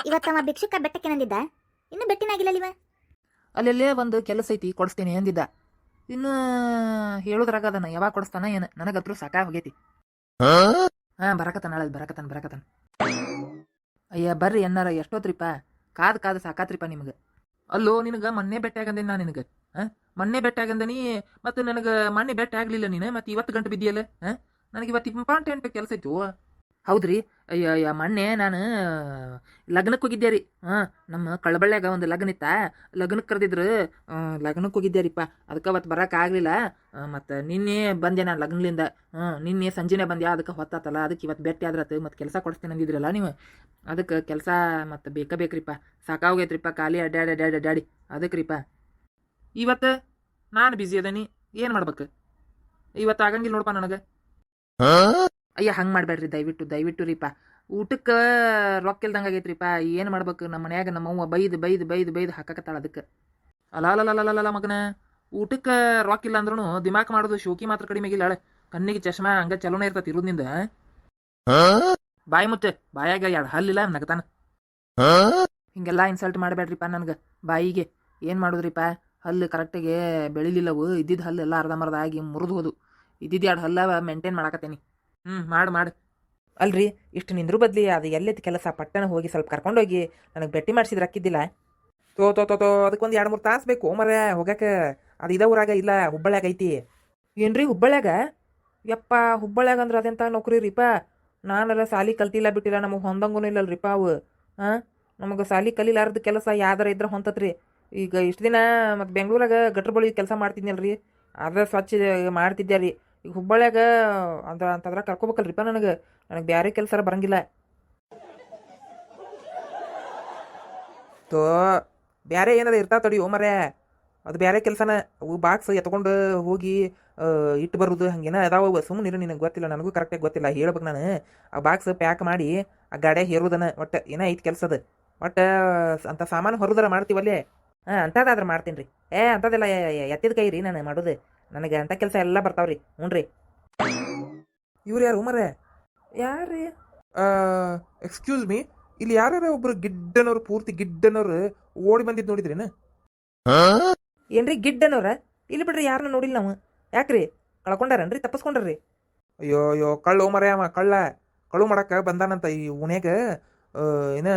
ಇವತ್ತವ ಭಿಕ್ಷುಕ ಬೆಟ್ಟಕ್ಕೆ ನಂದಿದ್ದ, ಇನ್ನು ಬೆಟ್ಟಿನಾಗಿಲ್ಲ ಇವ. ಅಲ್ಲೆಲ್ಲೇ ಒಂದು ಕೆಲಸ ಐತಿ ಕೊಡಿಸ್ತೀನಿ ಅಂದಿದ್ದ. ಇನ್ನು ಹೇಳುದ್ರಾಗದನ ಯಾವಾಗ ಕೊಡಿಸ್ತಾನ ಏನು, ನನಗತ್ರು ಸಾಕಾಗಿ ಹೋಗೈತಿ. ಹಾಂ ಬರಕತ್ತಾನ ನಾಳೆ ಬರಕತ್ತಾನ. ಅಯ್ಯ ಬರ್ರಿ ಎನ್ನಾರ ಎಷ್ಟೋತ್ರಿಪ್ಪ, ಕಾದು ಸಾಕಾತ್ರಿಪ್ಪ ನಿಮ್ಗೆ. ಅಲ್ಲೋ ನಿನಗೆ ಮೊನ್ನೆ ಭೇಟಿ ಆಗಂದೇನಿ ನಾ ನಿನಗೆ. ಮೊನ್ನೆ ಭೇಟಿ ಆಗಂದನಿ, ಮತ್ತು ನನಗೆ ಮೊನ್ನೆ ಭೇಟಿ ಆಗಲಿಲ್ಲ ನೀನು, ಮತ್ತು ಇವತ್ತು ಗಂಟೆ ಬಿದ್ದಿಯಲ್ಲ. ನನಗೆ ಇವತ್ತು ಇಂಪಾರ್ಟೆಂಟ್ ಕೆಲಸ ಇತ್ತು. ಹೌದ್ರಿ, ಅಯ್ಯ ಮೊನ್ನೆ ನಾನು ಲಗ್ನಕ್ಕೆ ಹೋಗಿದ್ದೆ ರೀ. ನಮ್ಮ ಕಳಬಳ್ಳ್ಯಾಗ ಒಂದು ಲಗ್ನ ಇತ್ತ, ಲಗ್ನಕ್ಕೆ ಕರೆದಿದ್ರು, ಲಗ್ನಕ್ಕೆ ಹೋಗಿದ್ದೆ ರೀಪ್ಪ. ಅದಕ್ಕೆ ಅವತ್ತು ಬರೋಕೆ ಆಗಲಿಲ್ಲ. ಮತ್ತು ನಿನ್ನೆ ಬಂದೆ ನಾನು ಲಗ್ನಲಿಂದ. ನಿನ್ನೆ ಸಂಜೆನೇ ಬಂದೆ, ಅದಕ್ಕೆ ಹೊತ್ತಾತಲ್ಲ, ಅದಕ್ಕೆ ಇವತ್ತು ಭೇಟಿ ಆದ್ರತ್ತು. ಮತ್ತು ಕೆಲಸ ಕೊಡಿಸ್ತೀನಿ ಅಂದಿದ್ರಲ್ಲ ನೀವು, ಅದಕ್ಕೆ ಕೆಲಸ ಮತ್ತು ಬೇಕ್ರಿಪ್ಪ. ಸಾಕಾಗೋಗೈತ್ರಿಪ್ಪ, ಖಾಲಿ ಅಡ್ಡಾಡಿ ಅದಕ್ಕೆ ರೀಪ್ಪ. ಇವತ್ತು ನಾನು ಬ್ಯುಸಿ ಅದೀನಿ, ಏನು ಮಾಡ್ಬೇಕು? ಇವತ್ತು ಆಗಂಗಿಲ್ಲ ನೋಡಪ್ಪ ನನಗೆ. ಅಯ್ಯ ಹಂಗೆ ಮಾಡಬೇಡ್ರಿ ದಯವಿಟ್ಟು ರೀಪ. ಊಟಕ್ಕೆ ರೊಕ್ಕ ಇಲ್ದಂಗೆ ಆಗೈತ್ರಿಪ್ಪ. ಏನು ಮಾಡ್ಬೇಕು? ನಮ್ಮ ಮನ್ಯಾಗ ನಮ್ಮವ್ವ ಬೈದು ಹಾಕಕತ್ತಾಳ. ಅದಕ್ಕೆ ಅಲ್ಲ ಮಗನ, ಊಟಕ್ಕೆ ರೊಕ್ಕ ಇಲ್ಲ ಅಂದ್ರೂ ದಿಮಾಕ್ ಮಾಡೋದು ಶೋಕಿ ಮಾತ್ರ ಕಡಿಮೆ ಆಗಿಲ್ಲ. ಕಣ್ಣಿಗೆ ಚಶ್ಮಾ ಹಂಗ ಚಲೋನೇ ಇರ್ತತಿ ಇರೋದ್ನಿಂದ. ಬಾಯಿ ಮುಚ್ಚೆ, ಬಾಯಾಗ ಎರಡು ಹಲ್ಲಿಲ್ಲ ನಗತಾನ. ಹಿಂಗೆಲ್ಲ ಇನ್ಸಲ್ಟ್ ಮಾಡಬೇಡ್ರಿಪ್ಪ ನನಗೆ. ಬಾಯಿಗೆ ಏನು ಮಾಡೋದ್ರಿಪ್ಪ, ಹಲ್ಲು ಕರೆಕ್ಟಾಗಿ ಬೆಳಿಲಿಲ್ಲವು. ಇದ್ದಿದ್ದು ಹಲ್ಲು ಎಲ್ಲ ಅರ್ಧಂಬರ್ಧ ಆಗಿ ಮುರಿದು ಹೋದು. ಇದ್ದಿದ್ದು ಎರಡು ಹಲ್ಲ ಮೇಂಟೈನ್ ಮಾಡಾಕತ್ತೇನಿ. ಮಾಡು. ಅಲ್ರಿ, ಇಷ್ಟು ನಿಂದ್ರು ಬದ್ಲಿ ಅದು ಎಲ್ಲೈತಿ ಕೆಲಸ, ಪಟ್ಟಣ ಹೋಗಿ ಸ್ವಲ್ಪ ಕರ್ಕೊಂಡೋಗಿ ನನಗೆ ಭೇಟಿ ಮಾಡಿಸಿದ್ರೆ ಅಕ್ಕಿದ್ದಿಲ್ಲ. ತೋ ಅದಕ್ಕೊಂದು 2-3 ತಾಸು ಬೇಕು ಮರ ಹೋಗಕ್ಕೆ. ಅದು ಇದ ಊರಾಗ ಇಲ್ಲ, ಹುಬ್ಬಳ್ಳ್ಯಾಗ ಐತಿ. ಏನ್ರಿ ಹುಬ್ಬಳ್ಳ್ಯಾಗ? ಯಪ್ಪ, ಹುಬ್ಬಳ್ಳ್ಯಾಗ ಅಂದ್ರೆ ಅದೆಂತ ನೌಕರಿ ರೀಪ? ನಾನೆಲ್ಲ ಸಾಲಿ ಕಲ್ತಿಲ್ಲ ಬಿಟ್ಟಿಲ್ಲ, ನಮಗೆ ಹೊಂದಂಗೂ ಇಲ್ಲಲ್ರಿಪ್ಪ ಅವು. ನಮಗೆ ಸಾಲಿ ಕಲಿಲಾರ್ದ ಕೆಲಸ ಯಾವ್ದಾರ ಇದ್ರೆ ಹೊಂತತ್ರಿ. ಈಗ ಇಷ್ಟು ದಿನ ಮತ್ತು ಬೆಂಗ್ಳೂರಾಗ ಗಟ್ರ ಬಳಿ ಕೆಲಸ ಮಾಡ್ತಿದ್ನಲ್ರಿ, ಅದ್ರ ಸ್ವಚ್ಛ ಮಾಡ್ತಿದ್ದೆ ರೀ. ಈಗ ಹುಬ್ಬಳ್ಳ್ಯಾಗ ಅಂತಂದ್ರೆ ಕರ್ಕೋಬೇಕಲ್ರಿಪ್ಪ ನನಗೆ ಬೇರೆ ಕೆಲಸ ಬರಂಗಿಲ್ಲ. ತೋ ಬೇರೆ ಏನಾರ ಇರ್ತಾವ ತಡಿ ಮರೇ, ಅದು ಬೇರೆ ಕೆಲಸನ. ಅವು ಬಾಕ್ಸ್ ಎತ್ಕೊಂಡು ಹೋಗಿ ಇಟ್ಟು ಬರೋದು ಹಂಗೇನ ಅದಾವ. ಸುಮ್ಮನೆ ನಿನಗೆ ಗೊತ್ತಿಲ್ಲ, ನನಗೂ ಕರೆಕ್ಟಾಗಿ ಗೊತ್ತಿಲ್ಲ, ಹೇಳ್ಬೇಕು ನಾನು. ಆ ಬಾಕ್ಸ್ ಪ್ಯಾಕ್ ಮಾಡಿ ಆ ಗಾಡಿಯಾಗ ಹೇರೋದನ. ಒಟ್ಟು ಏನೋ ಐತೆ ಕೆಲಸದ. ಒಟ್ಟು ಅಂಥ ಸಾಮಾನು ಹೊರದರ ಮಾಡ್ತೀವಲ್ಲೇ. ಅಂಥದ್ದಾದ್ರೆ ಮಾಡ್ತೀನಿ ರೀ. ಅಂಥದ್ದೆಲ್ಲ ಎತ್ತಿದ ಕೈ ರೀ ನಾನು ಮಾಡೋದು. ನನಗೆ ಅಂಥ ಕೆಲಸ ಎಲ್ಲ ಬರ್ತಾವ್ರಿ. ಹ್ಞೂ ರೀ. ಇವ್ರು ಯಾರು ಮರೇ? ಯಾರ್ರೀ? ಎಕ್ಸ್ಕ್ಯೂಸ್ ಮೀ, ಇಲ್ಲಿ ಯಾರ್ಯಾರ ಒಬ್ರು ಗಿಡ್ಡನವ್ರು, ಪೂರ್ತಿ ಗಿಡ್ಡನವ್ರು ಓಡಿ ಬಂದಿದ್ದು ನೋಡಿದ್ರೇನ? ಏನ್ರಿ ಗಿಡ್ಡನವ್ರ? ಇಲ್ಲಿ ಬಿಡ್ರಿ, ಯಾರನ್ನ ನೋಡಿಲ್ಲ ನಾವು. ಯಾಕ್ರಿ ಕಳ್ಕೊಂಡಾರನ್ರಿ, ತಪ್ಪಿಸ್ಕೊಂಡ್ರಿ? ಅಯ್ಯೋ ಕಳ್ಳು ಮರೇ, ಅವ ಕಳ್ಳು ಮಾಡಕ್ಕೆ ಬಂದಾನಂತ ಈ ಉಣ್ಯಾಗ. ಏನ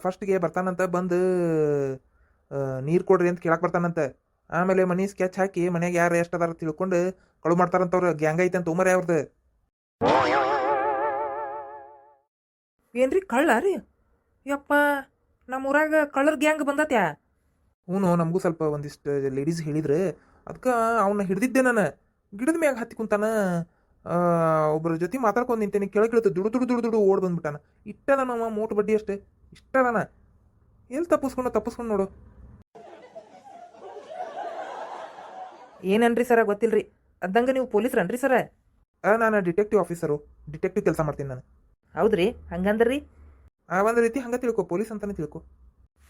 ಫಸ್ಟ್ಗೆ ಬರ್ತಾನಂತ, ಬಂದು ನೀರು ಕೊಡ್ರಿ ಅಂತ ಕೇಳಕ್ಕೆ ಬರ್ತಾನಂತ. ಆಮೇಲೆ ಮನಿ ಸ್ಕೆಚ್ ಹಾಕಿ ಮನ್ಯಾಗ ಯಾರು ಎಷ್ಟು ಅದಾರ ತಿಳ್ಕೊಂಡು ಕಳು ಮಾಡ್ತಾರಂತವ್ರು. ಗ್ಯಾಂಗ್ ಐತೆ ಅಂತ ಉಮರೇ ಅವ್ರದ್ದು. ಏನ್ರಿ ಕಳ್ಳ ರೀ? ಯಪ್ಪ, ನಮ್ಮ ಊರಾಗ ಕಳ್ಳರ್ ಗ್ಯಾಂಗ್ ಬಂದತ್ಯಾ? ಹ್ಞೂ, ನಮಗೂ ಸ್ವಲ್ಪ ಒಂದಿಷ್ಟು ಲೇಡೀಸ್ ಹೇಳಿದ್ರೆ, ಅದಕ್ಕೆ ಅವನ್ನ ಹಿಡ್ದಿದ್ದೆ ನಾನು. ಗಿಡದ ಮ್ಯಾಗ ಹತ್ತಿ ಕುಂತಾನ. ಒಬ್ಬರ ಜೊತೆ ಮಾತಾಡ್ಕೊಂಡು ನಿಂತೇನೆ, ಕೆಳಗಿಳಿತು ದುಡು ಓಡ್ ಬಂದ್ಬಿಟ್ಟಾನ. ಇಟ್ಟದಾನ ಮೋಟ್ ಬಡ್ಡಿ ಅಷ್ಟೇ, ಇಷ್ಟದಾನ. ಎಲ್ಲಿ ತಪ್ಪಿಸ್ಕೊಂಡು ನೋಡು. ಏನನ್ರಿ ಸರ ಗೊತ್ತಿಲ್ರಿ. ಅದಂಗೆ ನೀವು ಪೊಲೀಸ್ರನ್ರಿ ಸರ? ನಾನು ಡಿಟೆಕ್ಟಿವ್ ಆಫೀಸರು, ಡಿಟೆಕ್ಟಿವ್ ಕೆಲಸ ಮಾಡ್ತೀನಿ ನಾನು. ಹೌದ್ರಿ, ಹಂಗಂದ್ರಿ? ಒಂದು ರೀತಿ ಹಂಗೆ ತಿಳ್ಕೊ, ಪೊಲೀಸ್ ಅಂತಾನೆ ತಿಳ್ಕೊ.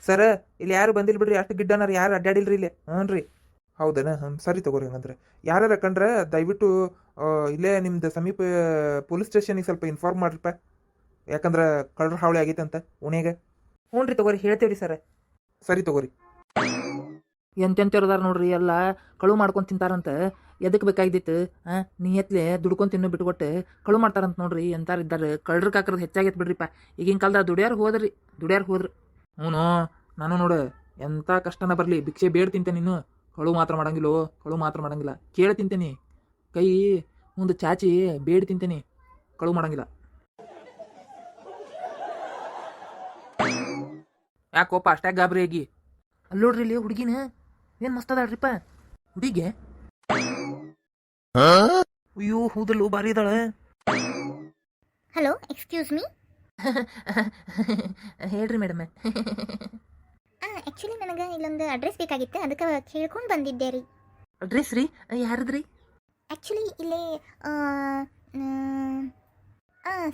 ಸರ ಇಲ್ಲಿ ಯಾರು ಬಂದಿಲ್ಲ ಬಿಡ್ರಿ, ಅಷ್ಟು ಗಿಡ್ಡನಾರ ಯಾರು ಅಡ್ಡಾಡಿಲ್ರಿ ಇಲ್ಲಿ. ಹ್ಞೂ ರೀ. ಹೌದೇನ? ಸರಿ ತಗೋರಿ. ಹಂಗಂದ್ರೆ ಯಾರ್ಯಾರ ಕಂಡ್ರೆ ದಯವಿಟ್ಟು ಇಲ್ಲೇ ನಿಮ್ದು ಸಮೀಪ ಪೊಲೀಸ್ ಸ್ಟೇಷನಿಗೆ ಸ್ವಲ್ಪ ಇನ್ಫಾರ್ಮ್ ಮಾಡ್ರಿಪ್ಪ. ಯಾಕಂದ್ರೆ ಕಳ್ಳರ ಹಾವಳಿ ಆಗೈತೆ ಅಂತ ಉಣ್ಯಾಗ. ಹ್ಞೂ ರೀ, ತಗೋರಿ, ಹೇಳ್ತೇವ್ರಿ ಸರ. ಸರಿ ತಗೋರಿ. ಎಂತೆಂಥವ್ರದಾರ ನೋಡ್ರಿ, ಎಲ್ಲ ಕಳು ಮಾಡ್ಕೊಂಡು ತಿಂತಾರಂತ. ಎದಕ್ಕೆ ಬೇಕಾಗಿದ್ದಿತ್ತು? ನೀ ಎತ್ಲೆ ದುಡ್ಕೊಂಡು ತಿನ್ನೋ ಬಿಟ್ಕೊಟ್ಟು ಕಳು ಮಾಡ್ತಾರಂತ ನೋಡ್ರಿ. ಎಂತಾರಿದ್ದಾರೆ ಕಳ್ಳರ ಕಾಕರದು ಹೆಚ್ಚಾಗೈತೆ ಬಿಡ್ರಿಪ್ಪ. ಈಗಿನ ಕಾಲದ ದುಡಿಯಾರು ಹೋದ್ರಿ. ಹ್ಞೂ, ನಾನು ನೋಡು, ಎಂಥ ಕಷ್ಟನ ಬರಲಿ ಭಿಕ್ಷೆ ಬೇಡ ತಿಂತೇನೆ. ನೀನು ಕಳು ಮಾತ್ರ ಮಾಡಂಗಿಲ್ಲ. ಕೇಳಿ ತಿಂತೇನೆ, ಕೈ ಮುಂದೆ ಚಾಚಿ ಬೇಡ ತಿಂತೇನೆ, ಕಳು ಮಾಡಂಗಿಲ್ಲ. ಯಾಕೋಪ ಅಷ್ಟಾಗ ಗಾಬರಿ ಆಗಿ? ಅಲ್ಲಿ ನೋಡ್ರಿ, ಇಲ್ಲಿ ಹುಡುಗಿನ ಏನು ಮಸ್ತ್ ಅದಾಳ್ರಿಪ್ಪ ಹುಡುಗಿ. ಅಯ್ಯೋ ಹೌದಲ್ಲೂ, ಭಾರಿ ಇದ್ದಾಳೆ. Hello, excuse me. ಹೇಳ್ರಿ ಮೇಡಮ್. ಆ್ಯಕ್ಚುಲಿ ನನಗೆ ಇಲ್ಲೊಂದು ಅಡ್ರೆಸ್ ಬೇಕಾಗಿತ್ತು, ಅದಕ್ಕೆ ಕೇಳ್ಕೊಂಡು ಬಂದಿದ್ದೆ ರೀ. ಅಡ್ರೆಸ್ ರೀ? ಯಾರದ್ರಿ? ಆ್ಯಕ್ಚುಲಿ ಇಲ್ಲಿ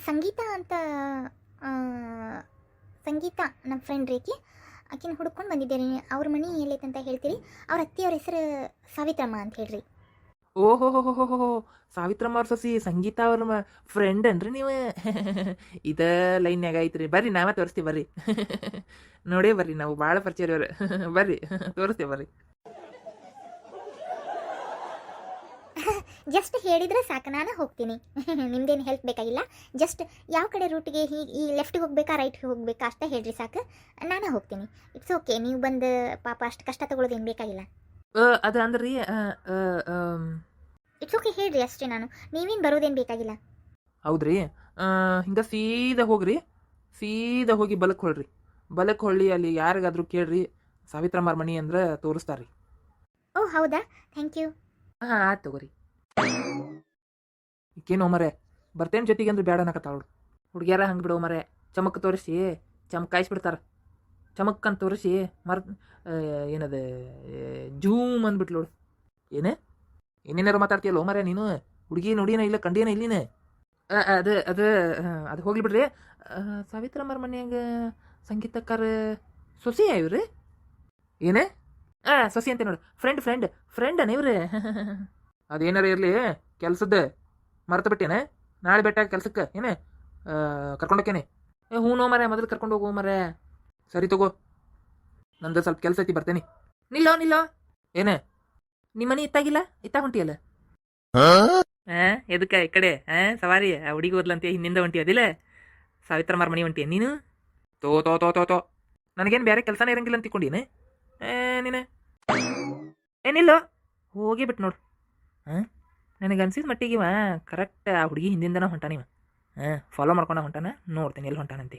ಸಂಗೀತ ಅಂತ, ಸಂಗೀತ ನಮ್ಮ ಫ್ರೆಂಡ್ ರೀಕಿ, ಆಕಿನ ಹುಡ್ಕೊಂಡು ಬಂದಿದ್ದೆ ರೀ. ಅವ್ರ ಮನೆ ಎಲ್ಲೈತೆ ಅಂತ ಹೇಳ್ತೀರಿ? ಅವ್ರ ಅತ್ತೆಯವ್ರ ಹೆಸರು ಸಾವಿತ್ರಮ್ಮ ಅಂತ ಹೇಳ್ರಿ. ಓಹೋ ಹೋ ಹೋ ಹೋ ಹೋ ಸಾವಿತ್ರಮ್ಮ ಅವ್ರ ಸೊಸಿ ಸಂಗೀತ ಅವ್ರ ಫ್ರೆಂಡ್ ಅನ್ರಿ ನೀವು ಇದ ಲೈನ್ಯಾಗ ಐತ್ರಿ ಬರ್ರಿ ನಾವೇ ತೋರಿಸ್ತೀವಿ ಬರ್ರಿ ನೋಡೇ ಬರ್ರಿ ನಾವು ಭಾಳ ಪರಿಚಯ ಅವ್ರ ಬರ್ರಿ ತೋರಿಸ್ತೀವಿ ಬರ್ರಿ. ಜಸ್ಟ್ ಹೇಳಿದ್ರೆ ಸಾಕು, ನಾನು ಹೋಗ್ತೀನಿ. ನಿಮ್ದೇನು ಹೆಲ್ಪ್ ಬೇಕಾಗಿಲ್ಲ. ಜಸ್ಟ್ ಯಾವ ಕಡೆ ರೂಟ್ಗೆ ಈ ಲೆಫ್ಟಿಗೆ ಹೋಗ್ಬೇಕಾ ರೈಟ್ಗೆ ಹೋಗ್ಬೇಕಾ ಅಷ್ಟೇ ಹೇಳ್ರಿ ಸಾಕು, ನಾನೇ ಹೋಗ್ತೀನಿ. ಇಟ್ಸ್ ಓಕೆ, ನೀವು ಬಂದು ಪಾಪ ಅಷ್ಟು ಕಷ್ಟ ತಗೊಳ್ಳೋದೇನು ಬೇಕಾಗಿಲ್ಲ. ಅದು ಅಂದ್ರಿ ಇಟ್ಸ್ ಓಕೆ ಹೇಳ್ರಿ ಅಷ್ಟೇ, ನಾನು ನೀವೇನು ಬರೋದೇನು ಬೇಕಾಗಿಲ್ಲ. ಹೌದ್ರಿ. ಹಿಂಗೆ ಸೀದಾ ಹೋಗ್ರಿ, ಸೀದಾ ಹೋಗಿ ಬಲಕ್ಕೆ ಹೊಳ್ರಿ. ಬಲಕ್ಕೆ ಹೊಳ್ಳಿ ಅಲ್ಲಿ ಯಾರಿಗಾದ್ರೂ ಕೇಳ್ರಿ ಸಾವಿತ್ರಮ್ಮರ ಮನಿ ಅಂದ್ರೆ ತೋರಿಸ್ತಾರ್ರಿ. ಓ ಹೌದಾ, ಥ್ಯಾಂಕ್ ಯು. ಹಾಂ ಆಯ್ತು ತಗೋರಿ. ಈಕೇನು ಮರೆ ಬರ್ತೇನೆ ಜೊತೆಗೆ ಅಂದ್ರೆ ಬೇಡ ಅನ್ನಕತ್ತಾವಳು. ಹುಡುಗಿಯಾರ ಹಂಗೆ ಬಿಡೋ ಮರೆ, ಚಮಕ್ ತೋರಿಸಿ ಚಮಕಾಯಿಸ್ಬಿಡ್ತಾರ. ಚಮಕ್ ಅಂತ ತೋರಿಸಿ ಏನದ ಜೂಮ್ ಅಂದ್ಬಿಟ್ಲೋಳು. ಏನೇ ಏನೇನಾರು ಮಾತಾಡ್ತೀಯಲ್ಲ ಮರೆ ನೀನು, ಹುಡುಗಿ ನೋಡಿನ ಇಲ್ಲ ಕಂಡೇನ ಇಲ್ಲಿನ. ಅದು ಅದು ಅದು ಹೋಗ್ಲಿ ಬಿಡ್ರಿ. ಸಾವಿತ್ರಮ್ಮರ ಮನ್ಯಾಗ ಸಂಗೀತಕ್ಕಾರ ಸೊಸಿ ಇವ್ರಿ ಏನೇ ಸೊಸಿ ಅಂತ ನೋಡು. ಫ್ರೆಂಡನ ಇವ್ರಿ. ಅದೇನಾರ ಇರಲಿ, ಕೆಲ್ಸದ ಮರ್ತು ಬಿಟ್ಟೇನೆ, ನಾಳೆ ಬೆಟ್ಟ ಕೆಲ್ಸಕ್ಕೆ ಏನೇ ಕರ್ಕೊಂಡೋಕೇನೆ. ಹ್ಞೂ ಮರೆ, ಮೊದಲು ಕರ್ಕೊಂಡು ಹೋಗು ಮರೆ. ಸರಿ ತಗೋ, ನಂದು ಸ್ವಲ್ಪ ಕೆಲಸ ಐತಿ, ಬರ್ತೇನೆ. ನಿಲ್ಲೋ ಏನೇ ನಿಮ್ಮ ಮನೆ ಇತ್ತಾಗಿಲ್ಲ, ಇತ್ತಾಗ ಹೊಂಟಿಯಲ್ಲ. ಎದಕ್ಕೆ ಈ ಕಡೆ ಸವಾರಿ ಹುಡುಗಿ ಓದ್ಲಂತೀಯ, ಹಿಂದಿಂದ ಹೊಂಟಿ ಅದಿಲ್ಲ ಸಾವಿತ್ರಮ್ಮರ ಮನೆ ಹೊಂಟಿಯ ನೀನು. ತೋ ನನಗೇನು ಬೇರೆ ಕೆಲಸನೇ ಇರಂಗಿಲ್ಲ ಅಂತ ತಿಳ್ಕೊಂಡೀನಿ ನೀನು. ಏನಿಲ್ಲೋ ಹೋಗಿ ಬಿಟ್ಟು ನೋಡು. ನನಗೆ ಅನ್ಸಿದ ಮಟ್ಟಿಗೆ ಇವ ಕರೆಕ್ಟ್ ಆ ಹುಡುಗಿ ಹಿಂದಿಂದನ ಹೊಂಟಾನಿವ. ಫಾಲೋ ಮಾಡ್ಕೊಂಡ ಹೊಂಟಾನ, ನೋಡ್ತೀನಿ ಎಲ್ಲಿ ಹೊಂಟಾನಂತೆ.